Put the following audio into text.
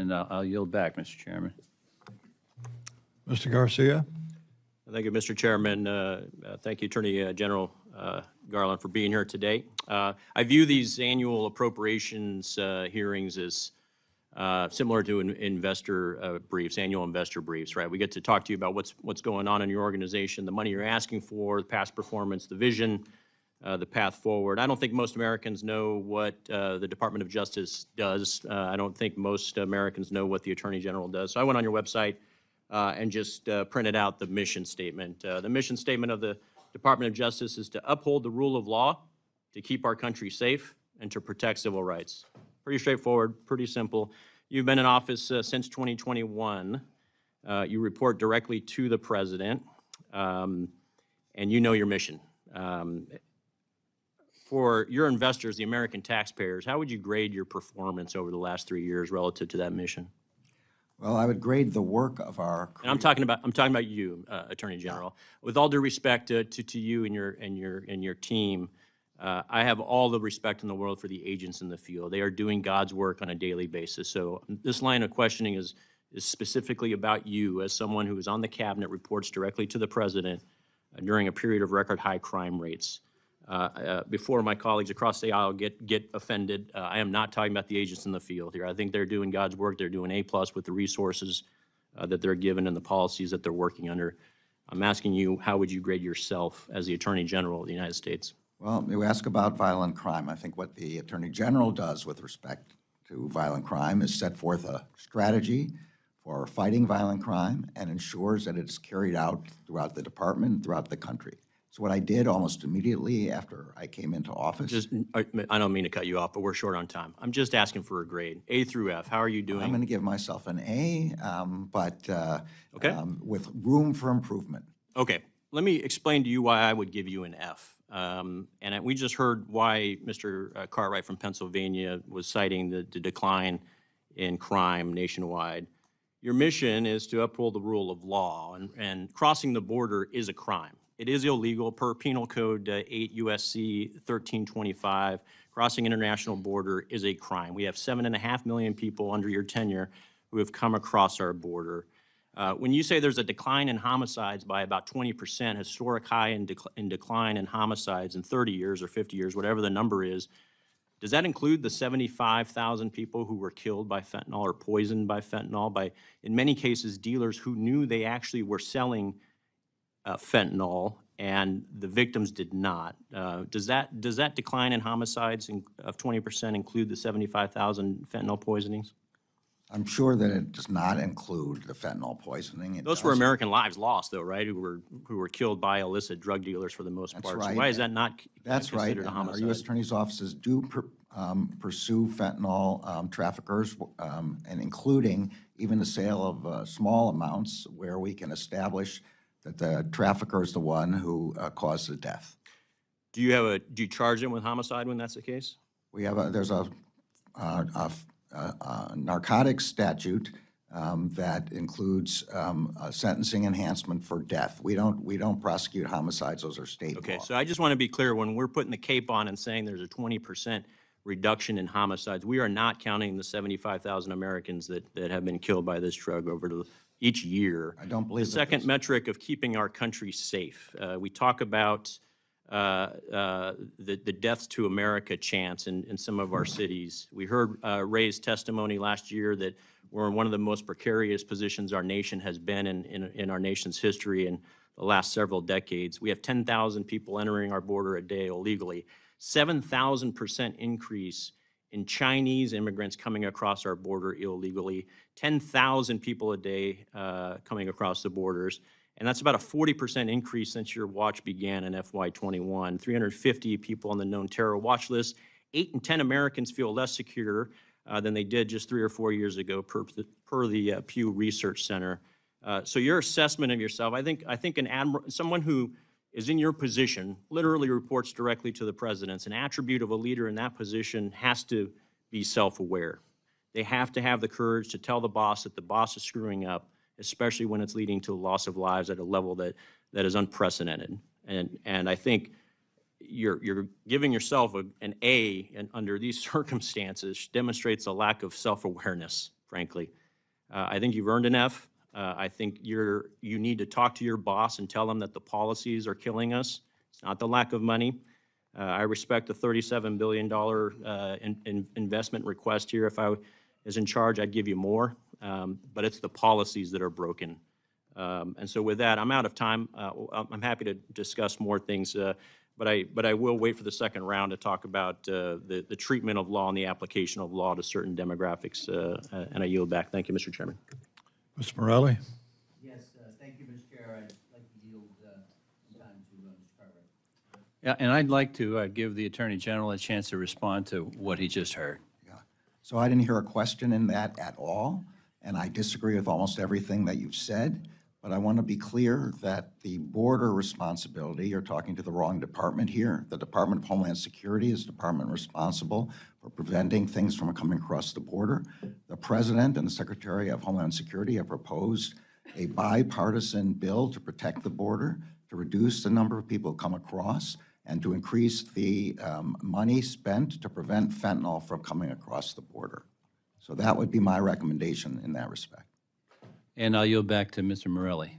and I'll yield back, Mr. Chairman. Mr. Garcia? Thank you, Mr. Chairman. Thank you, Attorney General Garland, for being here today. I view these annual appropriations hearings as similar to investor briefs, annual investor briefs, right? We get to talk to you about what's going on in your organization, the money you're asking for, the past performance, the vision, the path forward. I don't think most Americans know what the Department of Justice does. I don't think most Americans know what the Attorney General does. So I went on your website and just printed out the mission statement. The mission statement of the Department of Justice is to uphold the rule of law, to keep our country safe, and to protect civil rights. Pretty straightforward, pretty simple. You've been in office since 2021. You report directly to the president, and you know your mission. For your investors, the American taxpayers, how would you grade your performance over the last 3 years relative to that mission? Well, I would grade the work of our. And I'm talking about you, Attorney General. With all due respect to you and your team, I have all the respect in the world for the agents in the field. They are doing God's work on a daily basis. So this line of questioning is specifically about you as someone who is on the cabinet, reports directly to the president during a period of record high crime rates. Before my colleagues across the aisle get offended, I am not talking about the agents in the field here. I think they're doing God's work. They're doing A+ with the resources that they're given and the policies that they're working under. I'm asking you, how would you grade yourself as the Attorney General of the United States? Well, you ask about violent crime. I think what the Attorney General does with respect to violent crime is set forth a strategy for fighting violent crime and ensures that it's carried out throughout the department and throughout the country. So what I did almost immediately after I came into office. I don't mean to cut you off, but we're short on time. I'm just asking for a grade, A through F. How are you doing? I'm going to give myself an A, Okay. With room for improvement. Okay. Let me explain to you why I would give you an F. We just heard why Mr. Cartwright from Pennsylvania was citing the decline in crime nationwide. Your mission is to uphold the rule of law, and crossing the border is a crime. It is illegal per Penal Code 8 U.S.C. 1325. Crossing international border is a crime. We have 7.5 million people under your tenure who have come across our border. When you say there's a decline in homicides by about 20%, historic high in decline in homicides in 30 years or 50 years, whatever the number is, does that include the 75,000 people who were killed by fentanyl or poisoned by fentanyl by, in many cases, dealers who knew they actually were selling fentanyl and the victims did not? Does that decline in homicides of 20% include the 75,000 fentanyl poisonings? I'm sure that it does not include the fentanyl poisoning. Those were American lives lost, though, right? Who were killed by illicit drug dealers for the most part. Right. So why is that not That's right. considered a homicide? Our U.S. Attorney's offices do pursue fentanyl traffickers, and including even the sale of small amounts where we can establish that the trafficker is the one who caused the death. Do you charge them with homicide when that's the case? We have there's a narcotics statute that includes a sentencing enhancement for death. We don't prosecute homicides; those are state law. Okay, so I just want to be clear, when we're putting the cape on and saying there's a 20% reduction in homicides, we are not counting the 75,000 Americans that have been killed by this drug over each year. I don't believe the second metric of keeping our country safe. We talk about the deaths to America chants in some of our cities. We heard Ray's testimony last year that we're in one of the most precarious positions our nation has been in our nation's history in the last several decades. We have 10,000 people entering our border a day illegally, 7,000% increase in Chinese immigrants coming across our border illegally, 10,000 people a day coming across the borders. And that's about a 40% increase since your watch began in FY21. 350 people on the known terror watch list. 8 in 10 Americans feel less secure than they did just 3 or 4 years ago per the Pew Research Center. So your assessment of yourself, I think someone who is in your position, literally reports directly to the president. An attribute of a leader in that position has to be self-aware. They have to have the courage to tell the boss that the boss is screwing up, especially when it's leading to loss of lives at a level that is unprecedented. And I think you're giving yourself an A, and under these circumstances demonstrates a lack of self-awareness frankly. I think you've earned an F. I think you need to talk to your boss and tell them that the policies are killing us. It's not the lack of money. I respect the $37 billion investment request here. If I was in charge, I'd give you more, but it's the policies that are broken. And so with that, I'm out of time. I'm happy to discuss more things, but I will wait for the second round to talk about the treatment of law and the application of law to certain demographics, and I yield back. Thank you, Mr. Chairman. Mr. Morelli? Yes, thank you, Mr. Chair. I'd like to yield some time to Mr. Cartwright. Yeah, and I'd like to give the Attorney General a chance to respond to what he just heard. Yeah. So I didn't hear a question in that at all, and I disagree with almost everything that you've said. But I want to be clear that the border responsibility, you're talking to the wrong department here. The Department of Homeland Security is the department responsible for preventing things from coming across the border. The President and the Secretary of Homeland Security have proposed a bipartisan bill to protect the border, to reduce the number of people who come across, and to increase the money spent to prevent fentanyl from coming across the border. So that would be my recommendation in that respect. And I'll yield back to Mr. Morelli.